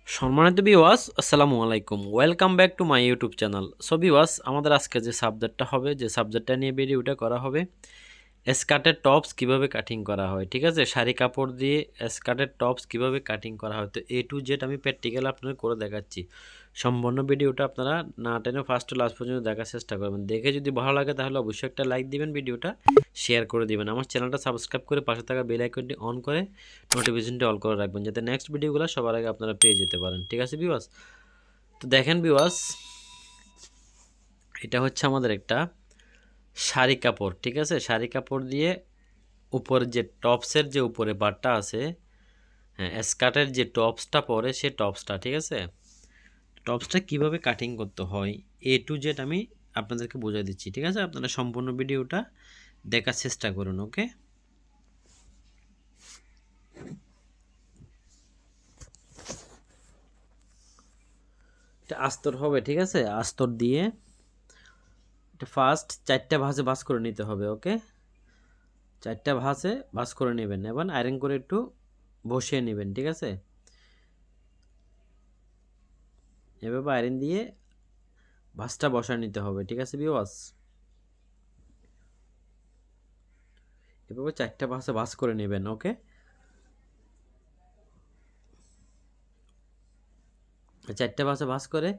সম্মানিত ভিউয়ার্স, আসসালামু আলাইকুম। Welcome back to my YouTube channel. So viewers, আমাদের আজকে যে সাবজেক্টটা হবে, যে সাবজেক্টটা নিয়ে ভিডিওটা করা হবে, স্কার্টের টপস কিভাবে কাটিং করা হয়। ঠিক আছে, শাড়ি কাপড় দিয়ে স্কার্টের টপস কিভাবে কাটিং করা হয়, তো এ টু জেড আমি প্র্যাকটিক্যাল আপনাদের করে দেখাচ্ছি। সম্পূর্ণ ভিডিওটা আপনারা না টেনে ফার্স্ট টু লাস্ট পর্যন্ত দেখার চেষ্টা করবেন। দেখে যদি ভালো লাগে তাহলে অবশ্যই একটা লাইক দিবেন, ভিডিওটা শেয়ার করে দিবেন, আমার চ্যানেলটা সাবস্ক্রাইব করে পাশে থাকা বেল আইকনটি অন করে নোটিফিকেশনটি অল করে রাখবেন, যাতে নেক্সট ভিডিওগুলো সবার আগে আপনারা পেয়ে যেতে পারেন। ঠিক আছে ভিউয়ার্স, তো দেখেন ভিউয়ার্স, এটা হচ্ছে আমাদের একটা শাড়ি কাপড়। ঠিক আছে, শাড়ি কাপড় দিয়ে উপরে যে টপসের যে উপরে পার্টটা আছে, হ্যাঁ, স্কার্টের যে টপসটা পরে সে টপসটা, ঠিক আছে, টপসটা কিভাবে কাটিং করতে হয় এ টু জেড আমি আপনাদেরকে বুঝিয়ে দিচ্ছি। ঠিক আছে, আপনারা সম্পূর্ণ ভিডিওটা দেখার চেষ্টা করুন। ওকে, এটা আস্তর হবে। ঠিক আছে, আস্তর দিয়ে এটা ফার্স্ট 4টা ভাঁজে ভাঁজ করে নিতে হবে। ওকে, 4টা ভাঁজে ভাঁজ করে নেবেন এবং আয়রন করে একটু বসিয়ে নেবেন। ঠিক আছে, এভাবে আয়রন দিয়ে ভাঁজটা বসায় নিতে হবে। ঠিক আছে ভিউয়ার্স, এভাবে 4টা ভাঁজে ভাঁজ করে নেবেন। ওকে, 4টা ভাঁজে ভাঁজ করে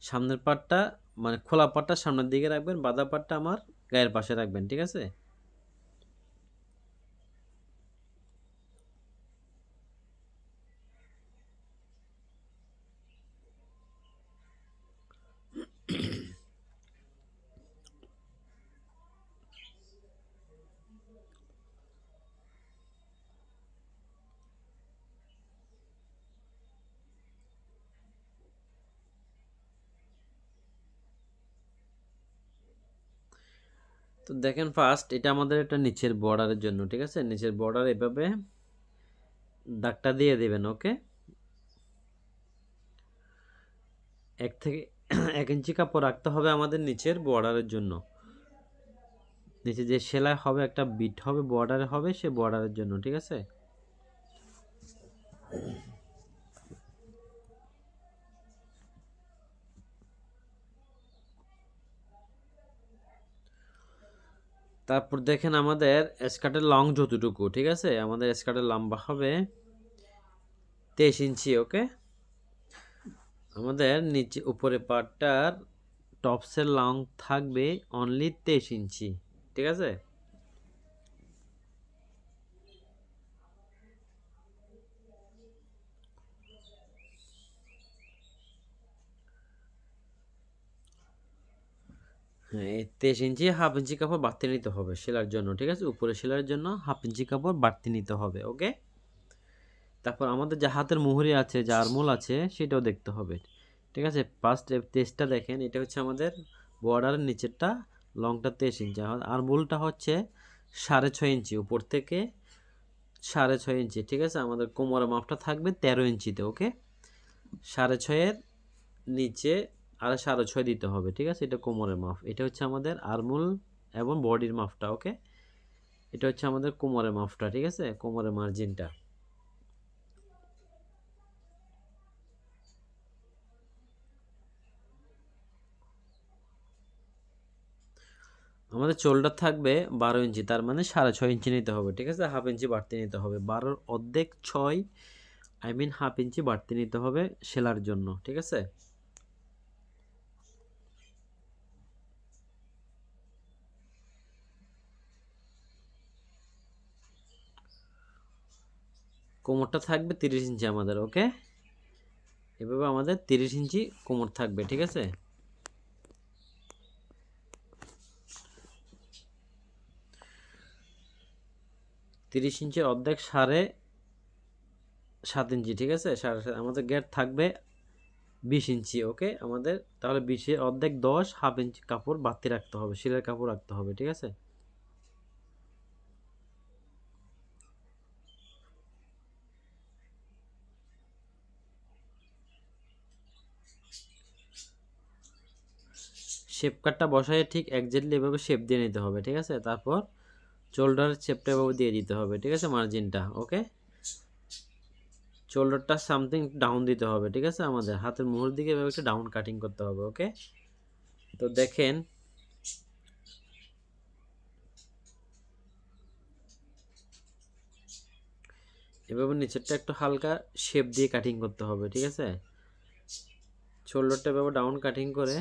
সামনের পাটটা মানে খোলা পাটটা সামনের দিকে রাখবেন, বাঁধা পাটটা আমার গায়ের পাশে রাখবেন। ঠিক আছে, তো দেখেন ফার্স্ট এটা আমাদের একটা নিচের বর্ডারের জন্য। ঠিক আছে, নিচের বর্ডার এভাবে দাগটা দিয়ে দেবেন। ওকে, 1 থেকে 1 ইঞ্চি কাপড় রাখতে হবে আমাদের নিচের বর্ডারের জন্য। নিচে যে সেলাই হবে, একটা বিট হবে বর্ডারে হবে, সে বর্ডারের জন্য। ঠিক আছে, তারপর দেখেন আমাদের স্কার্টের লং যতটুকু, ঠিক আছে, আমাদের স্কার্টের লম্বা হবে 23 ইঞ্চি। ওকে, আমাদের নিচে উপরে পার্টটার টপসের লং থাকবে অনলি 23 ইঞ্চি। ঠিক আছে, হ্যাঁ, 23 ইঞ্চি, হাফ ইঞ্চি কাপড় বাড়তি নিতে হবে সেলার জন্য। ঠিক আছে, উপরে সেলার জন্য হাফ ইঞ্চি কাপড় বাড়তি নিতে হবে। ওকে, তারপর আমাদের যে হাতের মুহুরি আছে, যে আরমোল আছে, সেটাও দেখতে হবে। ঠিক আছে, ফার্স্ট তেজটা দেখেন, এটা হচ্ছে আমাদের বর্ডারের নিচেরটা, লংটা 23 ইঞ্চি, আরমোলটা হচ্ছে 6.5 ইঞ্চি, উপর থেকে 6.5 ইঞ্চি। ঠিক আছে, আমাদের কোমরের মাপটা থাকবে 13 ইঞ্চিতে। ওকে, 6.5-এর নিচে আর 6.5 দিতে হবে। ঠিক আছে, এটা কোমরের মাপ, এটা হচ্ছে আমাদের আরমোল এবং বডির মাপটা। ওকে, এটা হচ্ছে আমাদের কোমরের মাপটা। ঠিক আছে, কোমরের মার্জিনটা। আমাদের চোল্ডার থাকবে 12 ইঞ্চি, তার মানে 6.5 ইঞ্চি নিতে হবে। ঠিক আছে, হাফ ইঞ্চি বাড়তি নিতে হবে, 12-র অর্ধেক 6, আই মিন হাফ ইঞ্চি বাড়তি নিতে হবে সেলার জন্য। ঠিক আছে, কোমরটা থাকবে 30 ইঞ্চি আমাদের। ওকে, এভাবে আমাদের 30 ইঞ্চি কোমর থাকবে। ঠিক আছে, 30 ইঞ্চির অর্ধেক 7.5 ইঞ্চি। ঠিক আছে, 7.5 আমাদের গ্যাপ থাকবে 20 ইঞ্চি। ওকে, আমাদের তাহলে 20-এর অর্ধেক 10, হাফ ইঞ্চি কাপড় বাড়তি রাখতে হবে, সেলাইয়ের কাপড় রাখতে হবে। ঠিক আছে, শেপ কাটটা বসায় ঠিক একজাক্টলি এভাবে শেপ দিয়ে নিতে হবে। ঠিক আছে, তারপর শোল্ডার শেপটা এভাবে দিয়ে দিতে হবে। ঠিক আছে, মার্জিনটা। ওকে, শোল্ডারটা সামথিং ডাউন দিতে হবে, ঠিক আছে, আমাদের হাতের মুহুরির দিকে এভাবে একটা ডাউন কাটিং করতে হবে। ওকে, তো দেখেন এভাবে নিচেরটা একটু হালকা শেপ দিয়ে কাটিং করতে হবে, ঠিক আছে। শোল্ডারটা এভাবে ডাউন কাটিং করে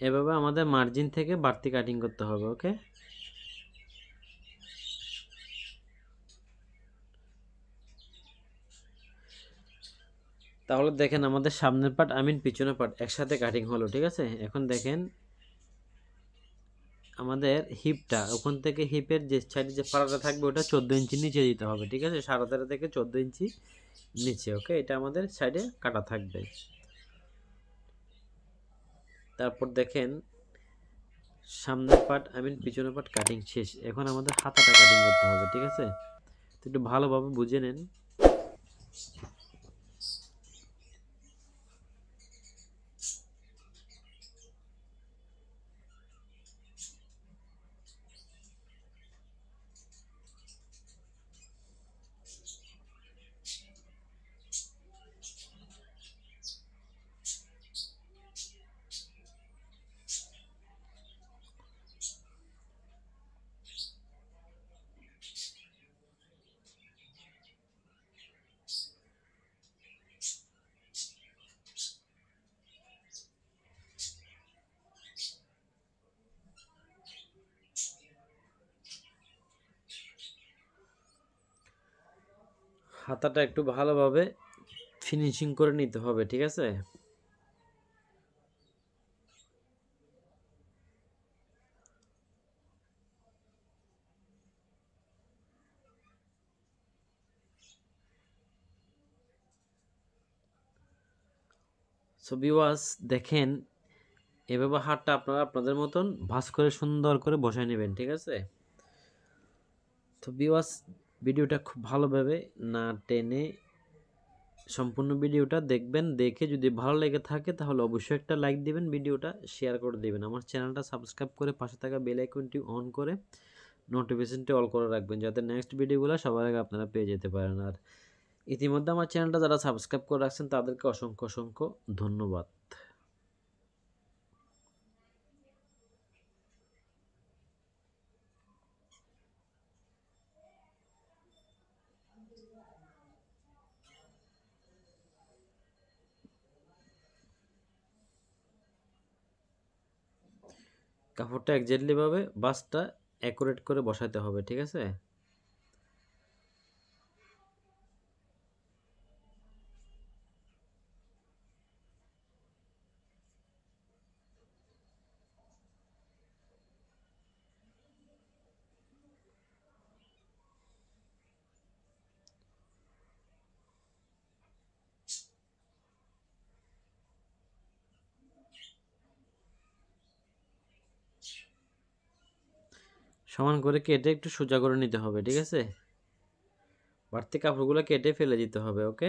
এভাবে আমাদের মার্জিন থেকে বাড়তি কাটিং করতে হবে। ওকে, তাহলে দেখেন আমাদের সামনের পার্ট পিছনের পার্ট একসাথে কাটিং হলো, ঠিক আছে। এখন দেখেন আমাদের হিপটা, ওখান থেকে হিপের যে সাইডে যে ফাড়াটা থাকবে ওটা 14 ইঞ্চি নিচে দিতে হবে, ঠিক আছে, 13.5 থেকে 14 ইঞ্চি নিচে। ওকে, এটা আমাদের সাইডে কাটা থাকবে। তারপর দেখেন সামনের পার্ট পিছনের পার্ট কাটিং শেষ। এখন আমাদের হাতাটা কাটিং করতে হবে, ঠিক আছে। তো একটু ভালোভাবে বুঝে নেন। হাতাটা একটু ভালোভাবে ফিনিশিং করে নিতে হবে, ঠিক আছে। সো ভিউয়ার্স দেখেন এভাবে হাতটা আপনারা আপনাদের মতন ভাঁজ করে সুন্দর করে বসায় নেবেন, ঠিক আছে। তো ভিউয়ার্স ভিডিওটা খুব ভালোভাবে না টেনে সম্পূর্ণ ভিডিওটা দেখবেন। দেখে যদি ভালো লেগে থাকে তাহলে অবশ্যই একটা লাইক দিবেন, ভিডিওটা শেয়ার করে দিবেন, আমার চ্যানেলটা সাবস্ক্রাইব করে পাশে থাকা বেল আইকনটি অন করে নোটিফিকেশনটি অল করে রাখবেন, যাতে নেক্সট ভিডিওগুলো সবার আগে আপনারা পেয়ে যেতে পারেন। আর ইতিমধ্যে আমার চ্যানেলটা যারা সাবস্ক্রাইব করে রাখছেন তাদেরকে অসংখ্য অসংখ্য ধন্যবাদ। কাপড়টা এক্স্যাক্টলি ভাবে বাসটা অ্যাকুরেট করে বসাতে হবে, ঠিক আছে। সমান করে কেটে একটু সোজা করে নিতে হবে, ঠিক আছে। বাড়তি কাপড়গুলো কেটে ফেলে দিতে হবে। ওকে,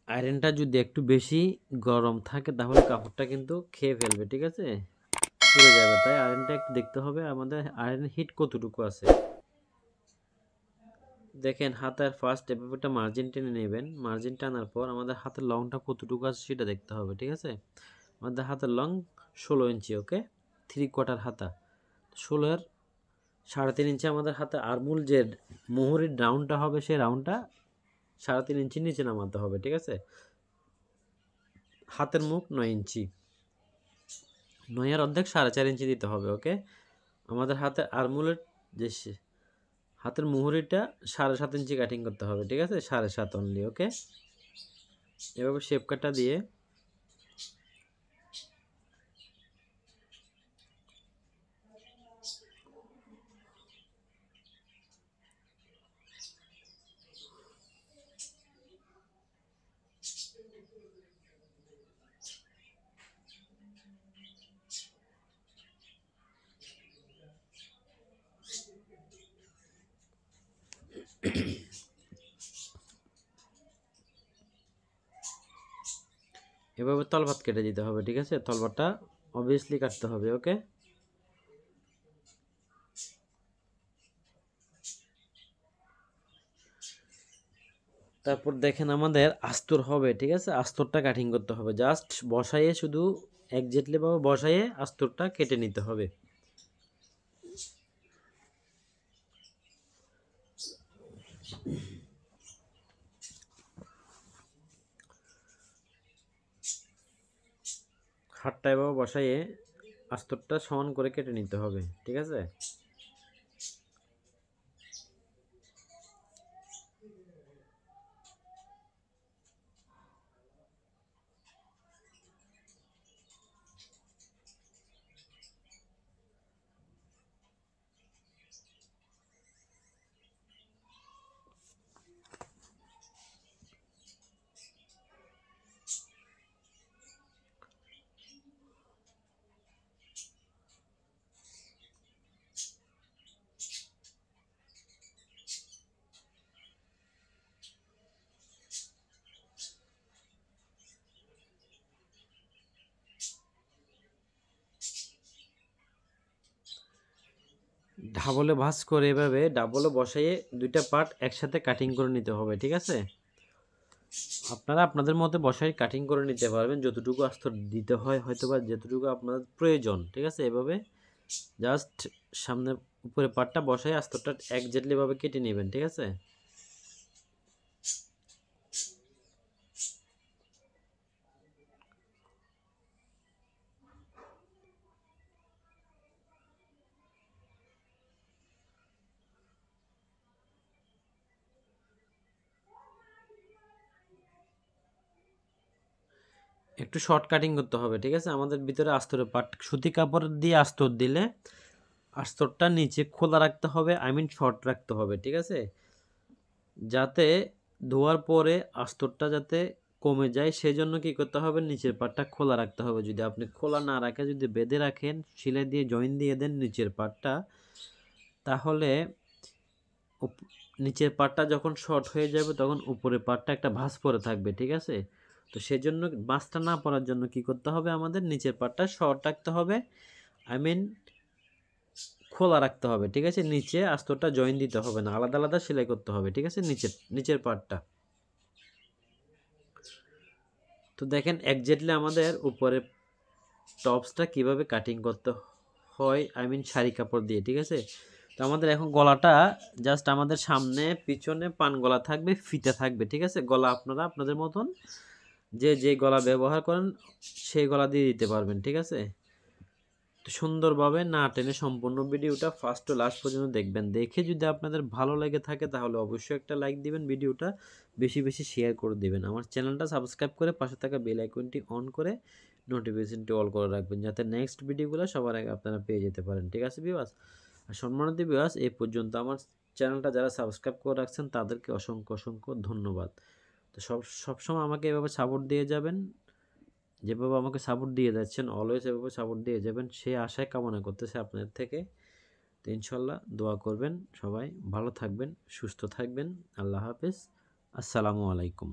আয়রনটা যদি একটু বেশি গরম থাকে তাহলে কাপড়টা কিন্তু খেয়ে ফেলবে, ঠিক আছে, পুড়ে যাবে। তাই আয়রনটা একটু দেখতে হবে আমাদের আয়রন হিট কতটুকু আছে। দেখেন হাতের ফার্স্ট এভাবে একটা মার্জিন টেনে নেবেন, মার্জিন টানার পর আমাদের হাতের লংটা কতটুকু আছে সেটা দেখতে হবে, ঠিক আছে। আমাদের হাতের লং 16 ইঞ্চি। ওকে, 3/4 হাতা, 16-এর 3.5 ইঞ্চি আমাদের হাতে আরমুল যে মোহরের রাউন্ডটা হবে সেই রাউন্ডটা 3.5 ইঞ্চি নিচে নামাতে হবে, ঠিক আছে। হাতের মুখ 9 ইঞ্চি, 9-এর অর্ধেক 4.5 ইঞ্চি দিতে হবে। ওকে, আমাদের হাতের আরমুলের যে হাতের মুহুরিটা 7.5 ইঞ্চি কাটিং করতে হবে, ঠিক আছে, 7.5 অনলি। ওকে, এভাবে শেপ কাটা দিয়ে এভাবে তলভাত কেটে দিতে হবে, ঠিক আছে? তলভাতটা অবভিয়াসলি কাটতে হবে, ওকে? তারপর দেখেন আমাদের আস্তর হবে, ঠিক আছে? আস্তরটা কাটিং করতে হবে, জাস্ট বসাইয়ে শুধু একজাক্টলি ভাবে বসাইয়ে আস্তরটা কেটে নিতে হবে। হাতটা এভাবে বসাইয়ে আস্তরটা সমান করে কেটে নিতে হবে, ঠিক আছে? ডাবলে ভাঁজ করে এভাবে ডাবলে বসাইয়ে দুইটা পার্ট একসাথে কাটিং করে নিতে হবে, ঠিক আছে? আপনারা আপনাদের মতো বসাই কাটিং করে নিতে পারবেন, যতটুকু আস্তর দিতে হয় হয়তো বা যতটুকু আপনাদের প্রয়োজন, ঠিক আছে? এভাবে জাস্ট সামনে উপরে পার্টটা বসাই আস্তরটা একজাক্টলি ভাবে কেটে নেবেন, ঠিক আছে? একটু শর্ট কাটিং করতে হবে, ঠিক আছে? আমাদের ভিতরে আস্তরের পার্ট সুতি কাপড় দিয়ে আস্তর দিলে আস্তরটা নিচে খোলা রাখতে হবে, আই মিন শর্ট রাখতে হবে, ঠিক আছে? যাতে ধোয়ার পরে আস্তরটা যাতে কমে যায় সেজন্য কি করতে হবে, নিচের পার্টটা খোলা রাখতে হবে। যদি আপনি খোলা না রাখে যদি বেঁধে রাখেন, সেলাই দিয়ে জয়েন দিয়ে দেন নিচের পার্টটা, তাহলে নিচের পার্টটা যখন শর্ট হয়ে যাবে তখন উপরের পার্টটা একটা ভাঁজ পড়ে থাকবে, ঠিক আছে? তো সেজন্য ভাঁজটা না পড়ার জন্য কি করতে হবে, আমাদের নিচের পার্টটা শর্ট রাখতে হবে, আই মিন খোলা রাখতে হবে, ঠিক আছে? নিচে আস্তরটা জয়েন দিতে হবে না, আলাদা আলাদা সেলাই করতে হবে, ঠিক আছে? নিচের পার্টটা। তো দেখেন একজাক্টলি আমাদের উপরে টপসটা কিভাবে কাটিং করতে হয়, আই মিন শাড়ি কাপড় দিয়ে, ঠিক আছে? তো আমাদের এখন গলাটা জাস্ট আমাদের সামনে পিছনে পান গলা থাকবে, ফিতে থাকবে, ঠিক আছে? গলা আপনারা আপনাদের মতন যে গলা ব্যবহার করেন সেই গলা দিয়ে দিতে পারবেন, ঠিক আছে? তো সুন্দরভাবে না টেনে সম্পূর্ণ ভিডিওটা ফার্স্ট টু লাস্ট পর্যন্ত দেখবেন। দেখে যদি আপনাদের ভালো লেগে থাকে তাহলে অবশ্যই একটা লাইক দিবেন, ভিডিওটা বেশি বেশি শেয়ার করে দিবেন। আমার চ্যানেলটা সাবস্ক্রাইব করে পাশে থাকা বেল আইকনটি অন করে নোটিফিকেশনটি অল করে রাখবেন, যাতে নেক্সট ভিডিওগুলো সবার আগে আপনারা পেয়ে যেতে পারেন, ঠিক আছে ভিউয়ার্স? আর সম্মানিত ভিউয়ার্স, এই পর্যন্ত আমার চ্যানেলটা যারা সাবস্ক্রাইব করে রাখছেন তাদেরকে অসংখ্য অসংখ্য ধন্যবাদ। তো সবসময় আমাকে এভাবে সাপোর্ট দিয়ে যাবেন, যেভাবে আমাকে সাপোর্ট দিয়ে যাচ্ছেন অলওয়েজ এভাবে সাপোর্ট দিয়ে যাবেন, সেই আশায় কামনা করতেছে আপনাদের থেকে। তো ইনশাল্লাহ দোয়া করবেন, সবাই ভালো থাকবেন, সুস্থ থাকবেন। আল্লাহ হাফেজ, আসসালামু আলাইকুম।